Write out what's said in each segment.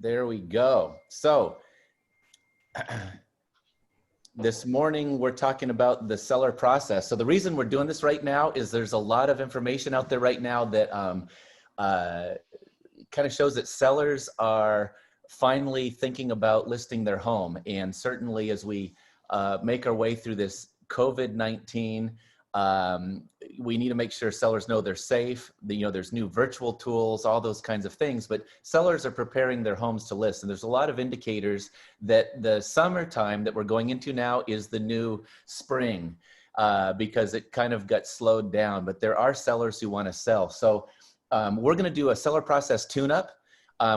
There we go. So this morning we're talking about the seller process. So the reason we're doing this right now is there's a lot of information out there right now that kind of shows that sellers are finally thinking about listing their home. And certainly as we make our way through this COVID-19, we need to make sure sellers know they're safe. There's new virtual tools, all those kinds of things, but sellers are preparing their homes to list. And there's a lot of indicators that the summertime that we're going into now is the new spring, because it kind of got slowed down, but there are sellers who want to sell. So we're going to do a seller process tune-up.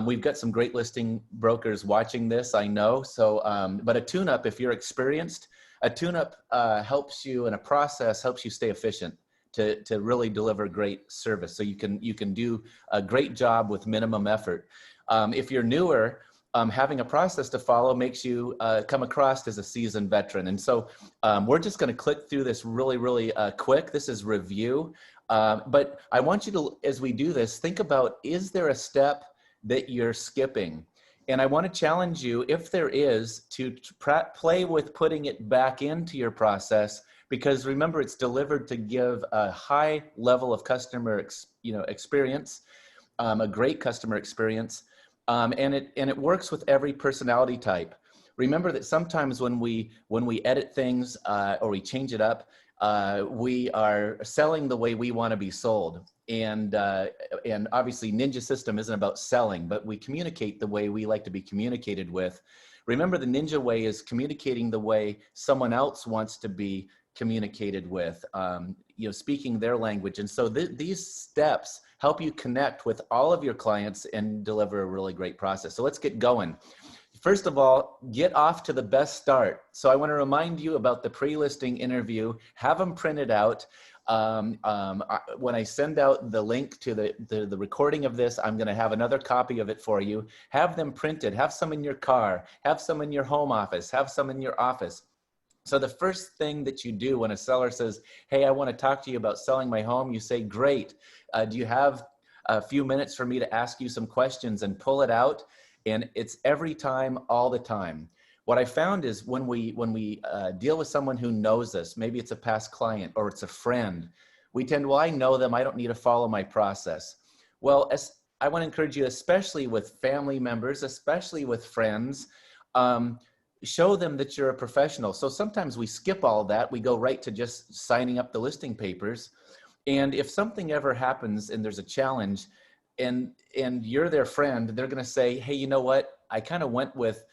We've got some great listing brokers watching this, I know. So, but a tune-up, if you're experienced, a tune-up helps you, and a process helps you stay efficient to really deliver great service. So you can do a great job with minimum effort. If you're newer, having a process to follow makes you come across as a seasoned veteran. And so we're just going to click through this really quick. This is review. But I want you to, as we do this, think about, is there a step that you're skipping? And I want to challenge you, if there is, to play with putting it back into your process, because remember, it's delivered to give a high level of customer experience, a great customer experience, and it works with every personality type. Remember that sometimes when we edit things or we change it up, we are selling the way we want to be sold. And obviously Ninja System isn't about selling, but we communicate the way we like to be communicated with. Remember, the Ninja way is communicating the way someone else wants to be communicated with, speaking their language. And so these steps help you connect with all of your clients and deliver a really great process. So let's get going. First of all, get off to the best start. So I want to remind you about the pre-listing interview. Have them printed out. When I send out the link to the recording of this, I'm going to have another copy of it for you. Have them printed. Have some in your car. Have some in your home office. Have some in your office. So the first thing that you do when a seller says, hey, I want to talk to you about selling my home, you say, great. Do you have a few minutes for me to ask you some questions, and pull it out? And it's every time, all the time. What I found is when we deal with someone who knows us, maybe it's a past client or it's a friend, we tend, well, I know them, I don't need to follow my process. Well, I want to encourage you, especially with family members, especially with friends, show them that you're a professional. So sometimes we skip all that. We go right to just signing up the listing papers. And if something ever happens and there's a challenge, and you're their friend, they're going to say, hey, you know what? I kind of went with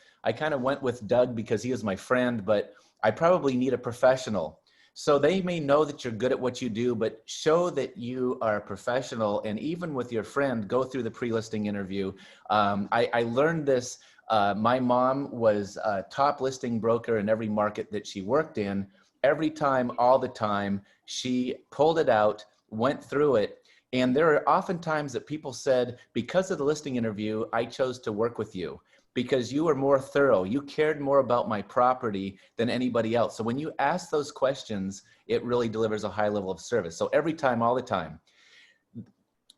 Doug because he was my friend, but I probably need a professional. So they may know that you're good at what you do, but show that you are a professional. And even with your friend, go through the pre-listing interview. I learned this. My mom was a top listing broker in every market that she worked in. Every time, all the time, she pulled it out, went through it. And there are often times that people said, because of the listing interview, I chose to work with you because you were more thorough. You cared more about my property than anybody else. So when you ask those questions, it really delivers a high level of service. So every time, all the time.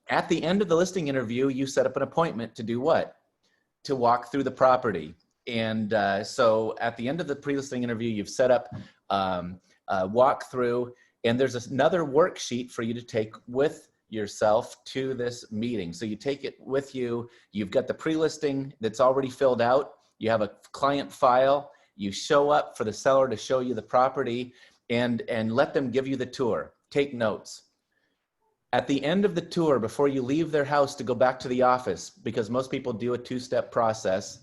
At the end of the listing interview, you set up an appointment to do what? To walk through the property. And so at the end of the pre-listing interview, you've set up a walkthrough, and there's another worksheet for you to take with yourself to this meeting. So you take it with you. You've got the pre-listing that's already filled out. You have a client file. You show up for the seller to show you the property, and let them give you the tour. Take notes. At the end of the tour, before you leave their house to go back to the office, because most people do a two-step process,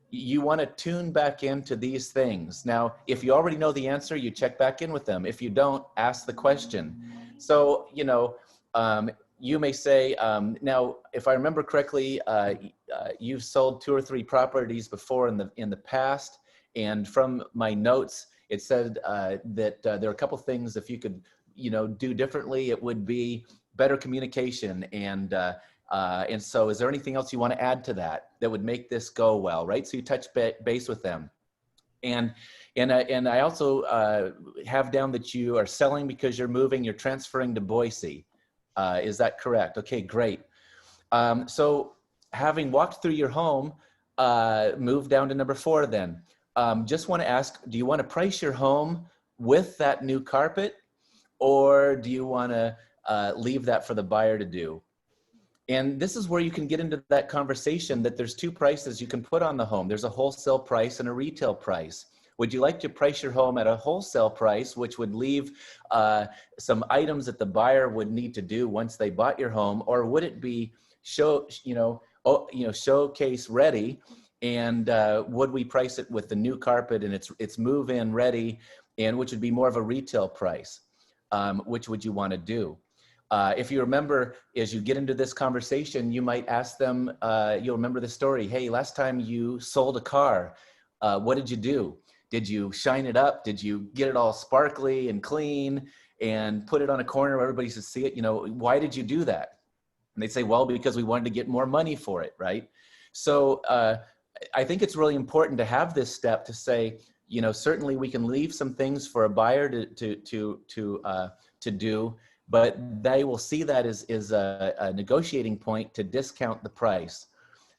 you want to tune back into these things. Now, if you already know the answer, you check back in with them. If you don't, ask the question. So, you may say, now, if I remember correctly, you've sold 2 or 3 properties before in the past. And from my notes, it said that there are a couple things, if you could, do differently, it would be better communication. And so is there anything else you want to add to that would make this go well, right? So you touch base with them. And I also have down that you are selling because you're moving, you're transferring to Boise. Is that correct? Okay, great. So having walked through your home, move down to number 4 then. Just want to ask, do you want to price your home with that new carpet, or do you want to leave that for the buyer to do? And this is where you can get into that conversation that there's 2 prices you can put on the home. There's a wholesale price and a retail price. Would you like to price your home at a wholesale price, which would leave some items that the buyer would need to do once they bought your home, or would it be showcase ready? And would we price it with the new carpet and it's move-in ready, and which would be more of a retail price? Which would you want to do? If you remember, as you get into this conversation, you might ask them, you'll remember the story. Hey, last time you sold a car, what did you do? Did you shine it up? Did you get it all sparkly and clean and put it on a corner where everybody should see it? Why did you do that? And they say, well, because we wanted to get more money for it, right? So I think it's really important to have this step to say, certainly we can leave some things for a buyer to do, but they will see that as a negotiating point to discount the price.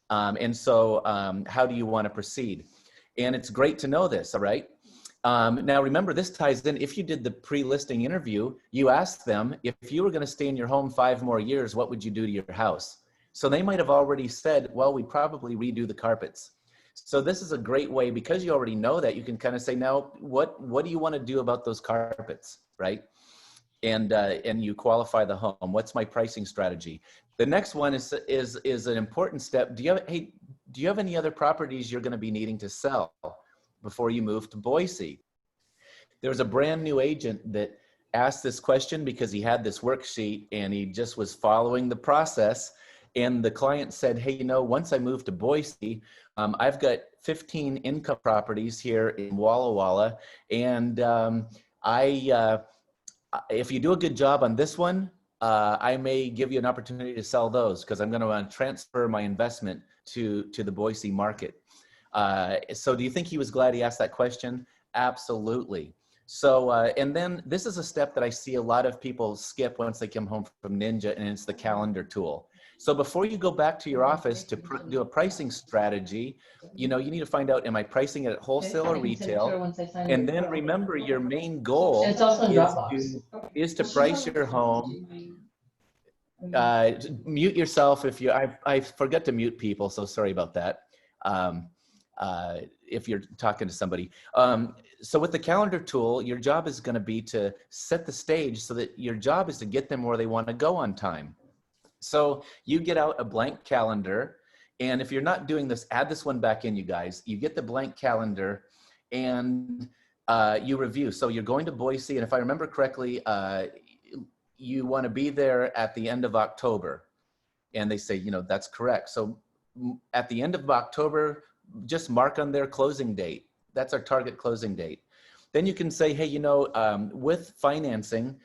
And so how do you want to proceed? And it's great to know this, all right? Now remember, this ties in, if you did the pre-listing interview, you asked them, if you were going to stay in your home 5 more years, what would you do to your house? So they might have already said, well, we'd probably redo the carpets. So this is a great way, because you already know that, you can kind of say, now, what do you want to do about those carpets, right? And you qualify the home. What's my pricing strategy? The next one is an important step. Do you have any other properties you're going to be needing to sell before you move to Boise? There was a brand new agent that asked this question because he had this worksheet and he just was following the process. And the client said, hey, once I move to Boise, I've got 15 income properties here in Walla Walla. And if you do a good job on this one, I may give you an opportunity to sell those, because I'm going to transfer my investment to the Boise market. So do you think he was glad he asked that question? Absolutely. So, and then this is a step that I see a lot of people skip once they come home from Ninja, and it's the calendar tool. So before you go back to your office to do a pricing strategy, you need to find out, am I pricing it at wholesale or retail? And then remember, your main goal is to price your home. Mute yourself if you, I forget to mute people, so sorry about that. If you're talking to somebody. So with the calendar tool, your job is going to be to set the stage so that your job is to get them where they want to go on time. So you get out a blank calendar, and if you're not doing this, add this one back in, you guys. You get the blank calendar and you review. So you're going to Boise, and if I remember correctly, you want to be there at the end of October. And they say, that's correct. So at the end of October, just mark on their closing date. That's our target closing date. Then you can say, hey, with financing,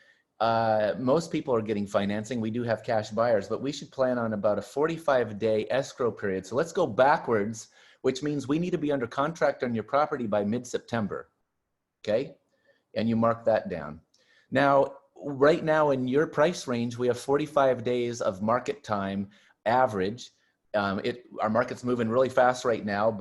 most people are getting financing. We do have cash buyers, but we should plan on about a 45-day escrow period. So let's go backwards, which means we need to be under contract on your property by mid-September. Okay. And you mark that down. Now, right now in your price range, we have 45 days of market time average. Our market's moving really fast right now,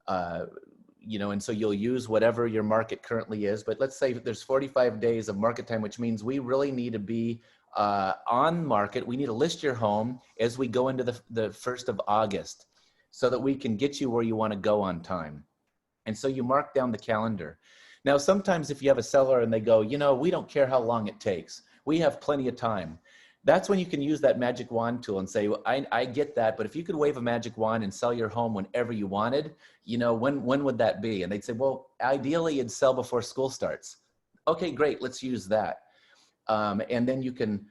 and so you'll use whatever your market currently is. But let's say there's 45 days of market time, which means we really need to be on market. We need to list your home as we go into the 1st of August so that we can get you where you want to go on time. And so you mark down the calendar. Now, sometimes if you have a seller and they go, we don't care how long it takes, we have plenty of time. That's when you can use that magic wand tool and say, well, I get that, but if you could wave a magic wand and sell your home whenever you wanted, when would that be? And they'd say, well, ideally it'd sell before school starts. Okay, great, let's use that. And then you can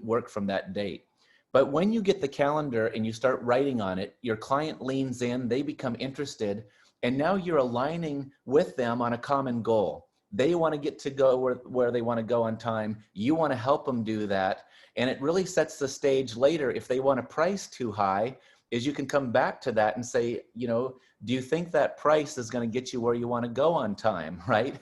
work from that date. But when you get the calendar and you start writing on it, your client leans in, they become interested, and now you're aligning with them on a common goal. They want to get to go where they want to go on time. You want to help them do that. And it really sets the stage later. If they want to price too high, is you can come back to that and say, do you think that price is going to get you where you want to go on time, right?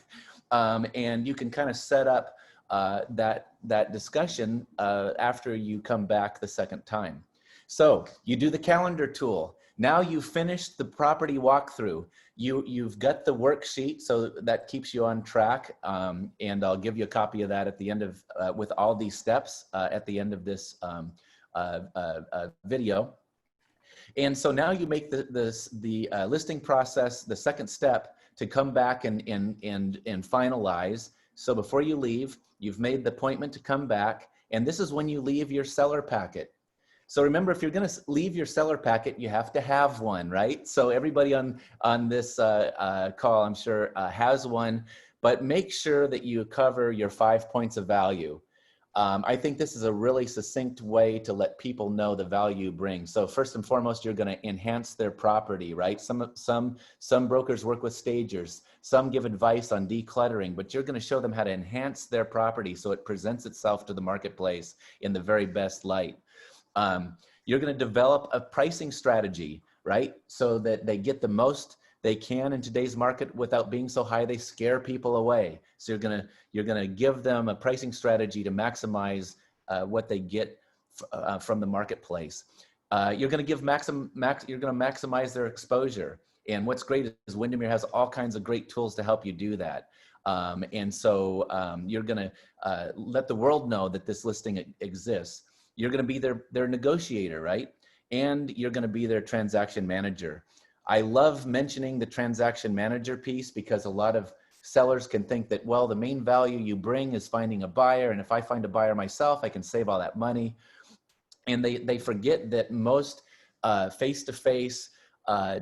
And you can kind of set up that discussion after you come back the second time. So you do the calendar tool. Now you've finished the property walkthrough. You've got the worksheet, so that keeps you on track. And I'll give you a copy of that at the end of, with all these steps at the end of this video. And so now you make the listing process the second step to come back and finalize. So before you leave, you've made the appointment to come back, and this is when you leave your seller packet. So remember, if you're going to leave your seller packet, you have to have one, right? So everybody on this call, I'm sure, has one, but make sure that you cover your 5 points of value. I think this is a really succinct way to let people know the value you bring. So first and foremost, you're going to enhance their property, right? Some brokers work with stagers, some give advice on decluttering, but you're going to show them how to enhance their property so it presents itself to the marketplace in the very best light. You're going to develop a pricing strategy, right? So that they get the most they can in today's market without being so high they scare people away. So you're gonna give them a pricing strategy to maximize what they get from the marketplace. You're gonna maximize their exposure. And what's great is Windermere has all kinds of great tools to help you do that. And so you're gonna let the world know that this listing exists. You're gonna be their negotiator, right? And you're gonna be their transaction manager. I love mentioning the transaction manager piece because a lot of sellers can think that, well, the main value you bring is finding a buyer. And if I find a buyer myself, I can save all that money. And they forget that most face-to-face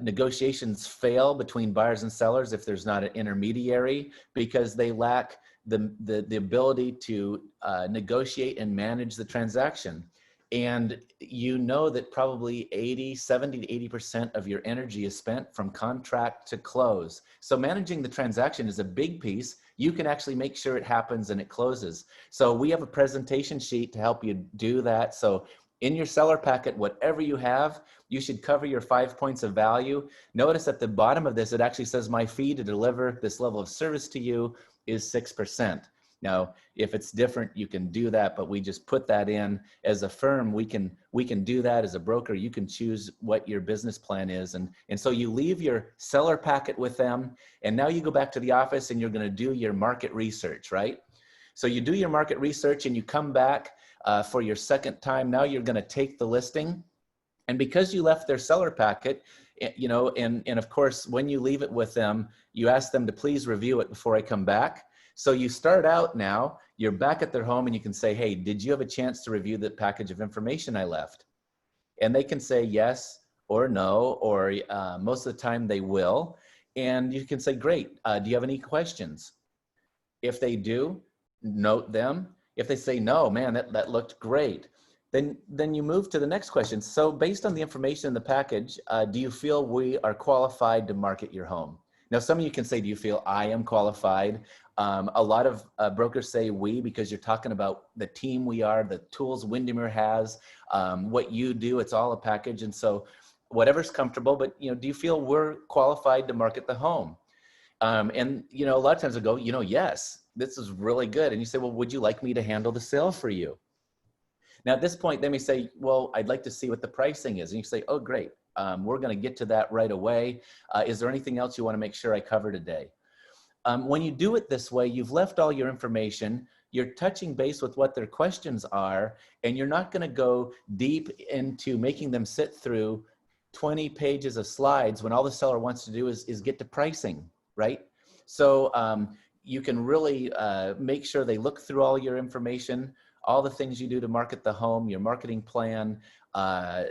negotiations fail between buyers and sellers if there's not an intermediary, because they lack the ability to negotiate and manage the transaction. And you know that probably 70 to 80% of your energy is spent from contract to close. So managing the transaction is a big piece. You can actually make sure it happens and it closes. So we have a presentation sheet to help you do that. So in your seller packet, whatever you have, you should cover your 5 points of value. Notice at the bottom of this, it actually says my fee to deliver this level of service to you is 6%. Now, if it's different, you can do that, but we just put that in. As a firm, we can do that. As a broker, you can choose what your business plan is. And so you leave your seller packet with them, and now you go back to the office and you're gonna do your market research, right? So you do your market research and you come back for your second time. Now you're gonna take the listing. And because you left their seller packet, you know, and of course, when you leave it with them, you ask them to please review it before I come back. So you start out now, you're back at their home and you can say, hey, did you have a chance to review the package of information I left? And they can say yes or no, or most of the time they will. And you can say, great, do you have any questions? If they do, note them. If they say, no, man, that looked great, then you move to the next question. So based on the information in the package, do you feel we are qualified to market your home? Now, some of you can say, do you feel I am qualified? A lot of brokers say we, because you're talking about the team we are, the tools Windermere has, what you do, it's all a package. And so whatever's comfortable, but you know, do you feel we're qualified to market the home? And you know, a lot of times I go, you know, yes, this is really good. And you say, well, would you like me to handle the sale for you? Now at this point, they may say, well, I'd like to see what the pricing is. And you say, oh, great. We're going to get to that right away. Is there anything else you want to make sure I cover today? When you do it this way, you've left all your information, you're touching base with what their questions are, and you're not going to go deep into making them sit through 20 pages of slides when all the seller wants to do is get to pricing, right? So you can really make sure they look through all your information, all the things you do to market the home, your marketing plan.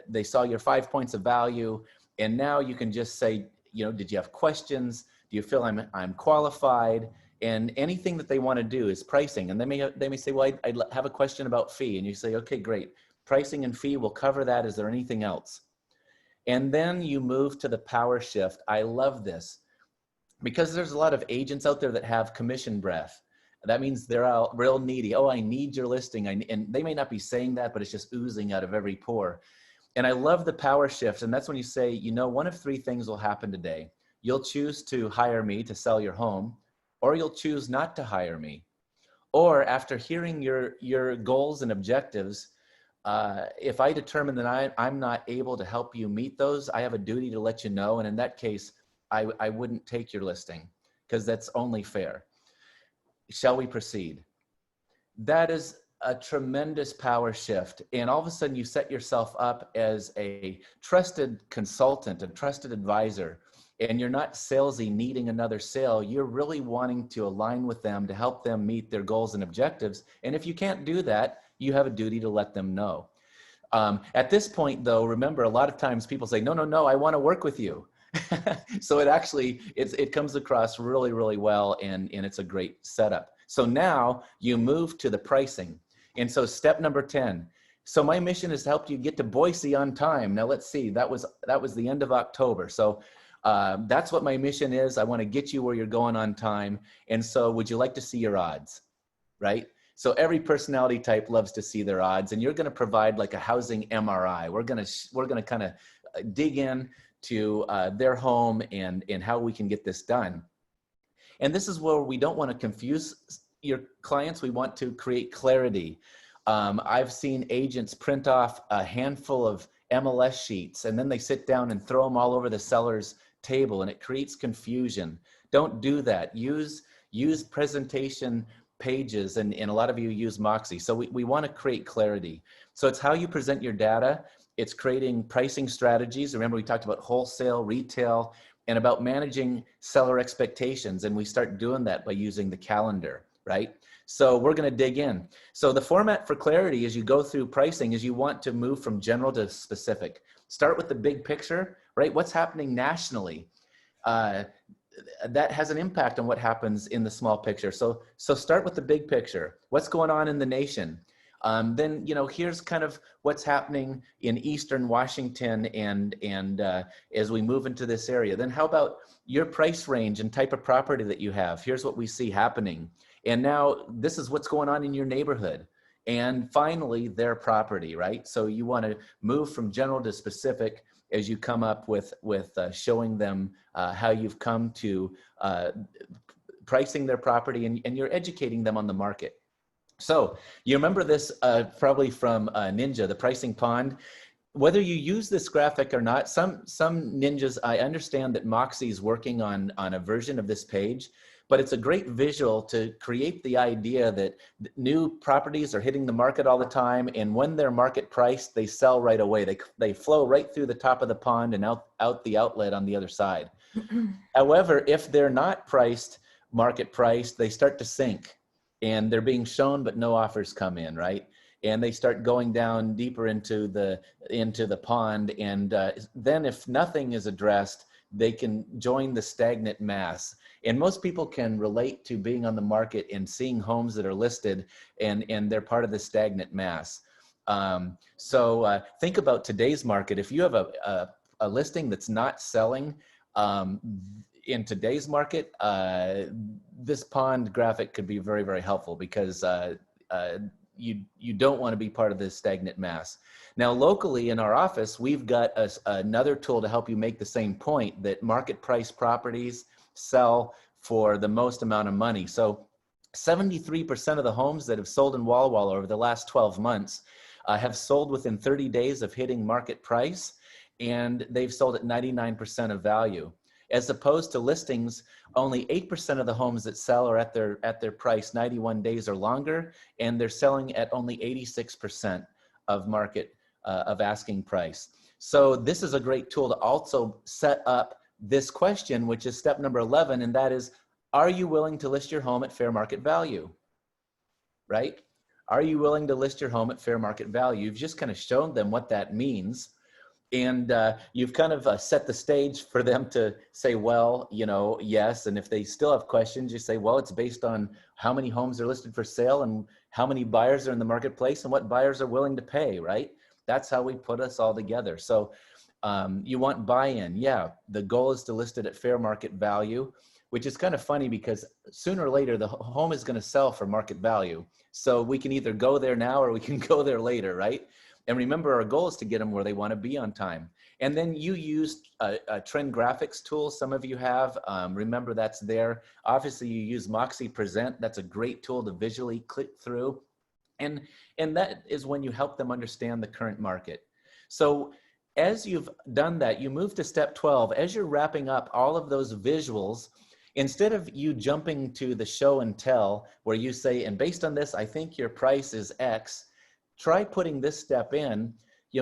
They saw your 5 points of value, and now you can just say, you know, did you have questions? Do you feel I'm qualified? And anything that they want to do is pricing. And they may say, well, I'd have a question about fee. And you say, okay, great. Pricing and fee, we'll cover that. Is there anything else? And then you move to the power shift. I love this because there's a lot of agents out there that have commission breath. That means they're all real needy. Oh, I need your listing. And they may not be saying that, but it's just oozing out of every pore. And I love the power shift. And that's when you say, you know, one of three things will happen today. You'll choose to hire me to sell your home, or you'll choose not to hire me. Or after hearing your goals and objectives, if I determine that I'm not able to help you meet those, I have a duty to let you know. And in that case, I wouldn't take your listing because that's only fair. Shall we proceed? That is a tremendous power shift. And all of a sudden you set yourself up as a trusted consultant, a trusted advisor, and you're not salesy needing another sale. You're really wanting to align with them to help them meet their goals and objectives. And if you can't do that, you have a duty to let them know. At this point though, remember, a lot of times people say, no, no, no, I want to work with you. So it comes across really, really well, and it's a great setup. So now you move to the pricing. And so step number 10. So my mission is to help you get to Boise on time. Now let's see, that was the end of October. So that's what my mission is. I want to get you where you're going on time. And so would you like to see your odds, right? So every personality type loves to see their odds, and you're going to provide like a housing MRI. We're going to kind of dig in to their home and how we can get this done. And this is where we don't want to confuse your clients. We want to create clarity. I've seen agents print off a handful of MLS sheets and then they sit down and throw them all over the seller's table, and it creates confusion. Don't do that. Use presentation pages, and a lot of you use Moxie. So we want to create clarity. So it's how you present your data. It's creating pricing strategies. Remember, we talked about wholesale, retail, and about managing seller expectations. And we start doing that by using the calendar, right? So we're going to dig in. So the format for clarity as you go through pricing is you want to move from general to specific. Start with the big picture, right? What's happening nationally? That has an impact on what happens in the small picture. So start with the big picture. What's going on in the nation? Then, here's kind of what's happening in Eastern Washington and as we move into this area. Then how about your price range and type of property that you have? Here's what we see happening. And now this is what's going on in your neighborhood. And finally, their property, right? So you want to move from general to specific as you come up with showing them how you've come to pricing their property, and you're educating them on the market. So you remember this probably from Ninja, the pricing pond. Whether you use this graphic or not, some ninjas, I understand that Moxie is working on a version of this page, but it's a great visual to create the idea that new properties are hitting the market all the time, and when they're market priced, they sell right away. They flow right through the top of the pond and out the outlet on the other side. However, if they're not priced market priced, they start to sink, and they're being shown but no offers come in, right? And they start going down deeper into the pond, and then if nothing is addressed, they can join the stagnant mass. And most people can relate to being on the market and seeing homes that are listed, and they're part of the stagnant mass. So think about today's market. If you have a listing that's not selling in today's market, this pond graphic could be very, very helpful, because you don't want to be part of this stagnant mass. Now, locally in our office, we've got another tool to help you make the same point, that market price properties sell for the most amount of money. So 73% of the homes that have sold in Walla Walla over the last 12 months have sold within 30 days of hitting market price, and they've sold at 99% of value. As opposed to listings, only 8% of the homes that sell are at their price 91 days or longer, and they're selling at only 86% of market of asking price. So this is a great tool to also set up this question, which is step number 11, and that is, are you willing to list your home at fair market value? Right? Are you willing to list your home at fair market value? You've just kind of shown them what that means. And you've kind of set the stage for them to say, well, yes. And if they still have questions, you say, well, it's based on how many homes are listed for sale and how many buyers are in the marketplace and what buyers are willing to pay, right? That's how we put us all together. So you want buy-in. Yeah, the goal is to list it at fair market value, which is kind of funny because sooner or later, the home is going to sell for market value. So we can either go there now or we can go there later, right? And remember, our goal is to get them where they want to be on time. And then you use a trend graphics tool. Some of you have. Remember, that's there. Obviously, you use Moxie Present. That's a great tool to visually click through And that is when you help them understand the current market. So as you've done that, you move to step 12. As you're wrapping up all of those visuals, instead of you jumping to the show and tell where you say, and based on this, I think your price is X, try putting this step in,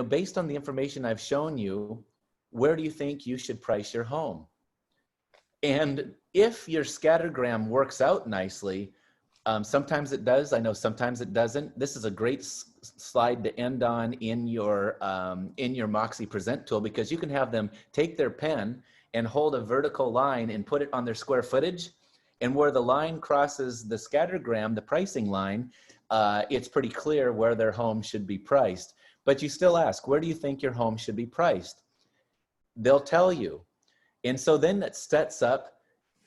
based on the information I've shown you, where do you think you should price your home? And if your scattergram works out nicely, sometimes it does. I know sometimes it doesn't. This is a great slide to end on in your Moxie Present tool, because you can have them take their pen and hold a vertical line and put it on their square footage. And where the line crosses the scattergram, the pricing line, it's pretty clear where their home should be priced. But you still ask, where do you think your home should be priced? They'll tell you. And so then that sets up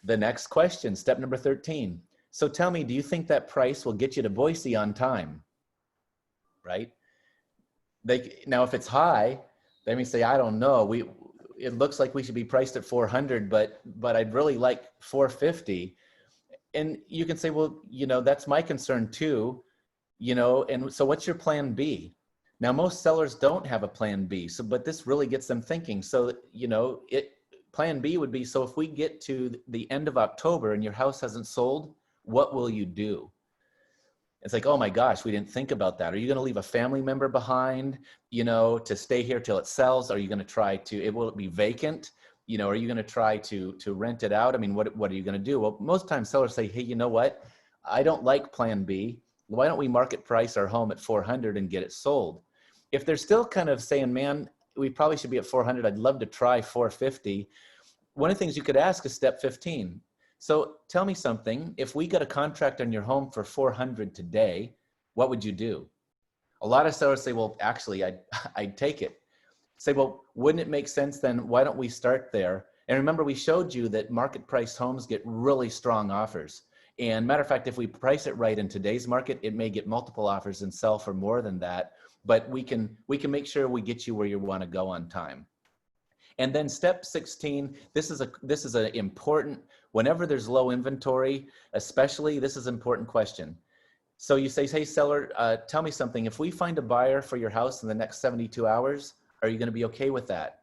the next question, step number 13. So tell me, do you think that price will get you to Boise on time? Right? Now, if it's high, they may say, I don't know. It looks like we should be priced at 400, but I'd really like 450. And you can say, well, that's my concern too, and so what's your plan B? Now, most sellers don't have a plan B. But this really gets them thinking. So, plan B would be, so if we get to the end of October and your house hasn't sold, what will you do? It's like, oh my gosh, we didn't think about that. Are you going to leave a family member behind, to stay here till it sells? Are you going to try to, will it be vacant? Are you going to try to rent it out? I mean, what are you going to do? Well, most times sellers say, hey, you know what? I don't like plan B. Why don't we market price our home at 400 and get it sold? If they're still kind of saying, man, we probably should be at 400. I'd love to try 450. One of the things you could ask is step 15. So tell me something, if we got a contract on your home for 400 today, what would you do? A lot of sellers say, well, actually, I'd take it. Say, well, wouldn't it make sense then? Why don't we start there? And remember, we showed you that market price homes get really strong offers. And matter of fact, if we price it right in today's market, it may get multiple offers and sell for more than that. But we can make sure we get you where you want to go on time. And then step 16, this is an important, whenever there's low inventory, especially, this is an important question. So you say, hey, seller, tell me something. If we find a buyer for your house in the next 72 hours, are you going to be okay with that?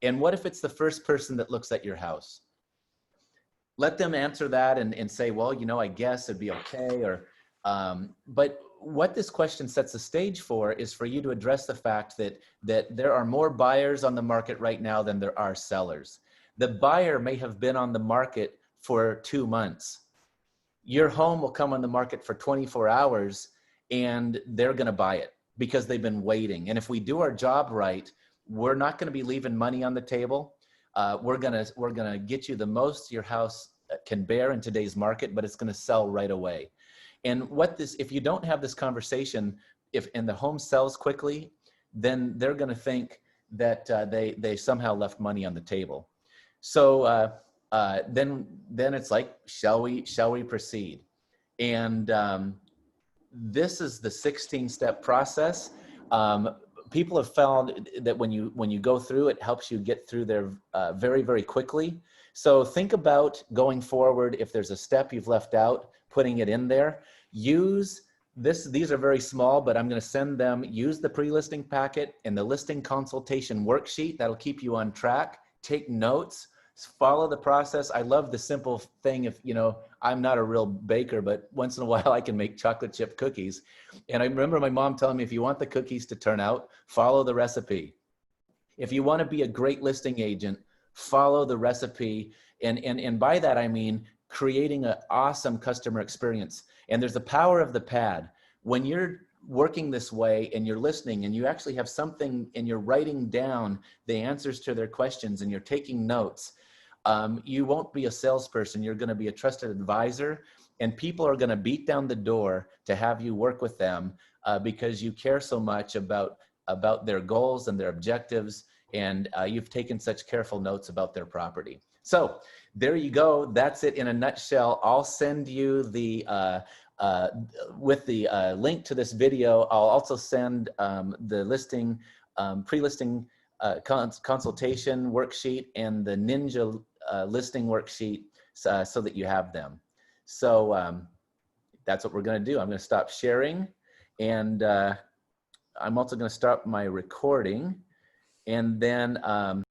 And what if it's the first person that looks at your house? Let them answer that and say, well, I guess it'd be okay. Or, but what this question sets the stage for is for you to address the fact that there are more buyers on the market right now than there are sellers. The buyer may have been on the market for 2 months. Your home will come on the market for 24 hours and they're going to buy it because they've been waiting. And if we do our job right, we're not going to be leaving money on the table. We're going to get you the most your house can bear in today's market, but it's going to sell right away. And if you don't have this conversation, and the home sells quickly, then they're going to think that they somehow left money on the table. So then it's like, shall we proceed? And this is the 16-step process. People have found that when you go through, it helps you get through there very, very quickly. So think about going forward, if there's a step you've left out, putting it in there. Use this, these are very small, but I'm going to send them, use the pre-listing packet and the listing consultation worksheet. That'll keep you on track. Take notes, follow the process. I love the simple thing. If, I'm not a real baker, but once in a while I can make chocolate chip cookies. And I remember my mom telling me, if you want the cookies to turn out, follow the recipe. If you want to be a great listing agent, follow the recipe. And by that, I mean, creating an awesome customer experience. And there's the power of the pad. When you're working this way and you're listening and you actually have something and you're writing down the answers to their questions and you're taking notes, you won't be a salesperson. You're going to be a trusted advisor, and people are going to beat down the door to have you work with them because you care so much about their goals and their objectives, and you've taken such careful notes about their property. So there you go. That's it in a nutshell. I'll send you the with the link to this video. I'll also send the listing pre-listing consultation worksheet and the Ninja listing worksheet so that you have them. So that's what we're going to do. I'm going to stop sharing, And I'm also going to start my recording. And then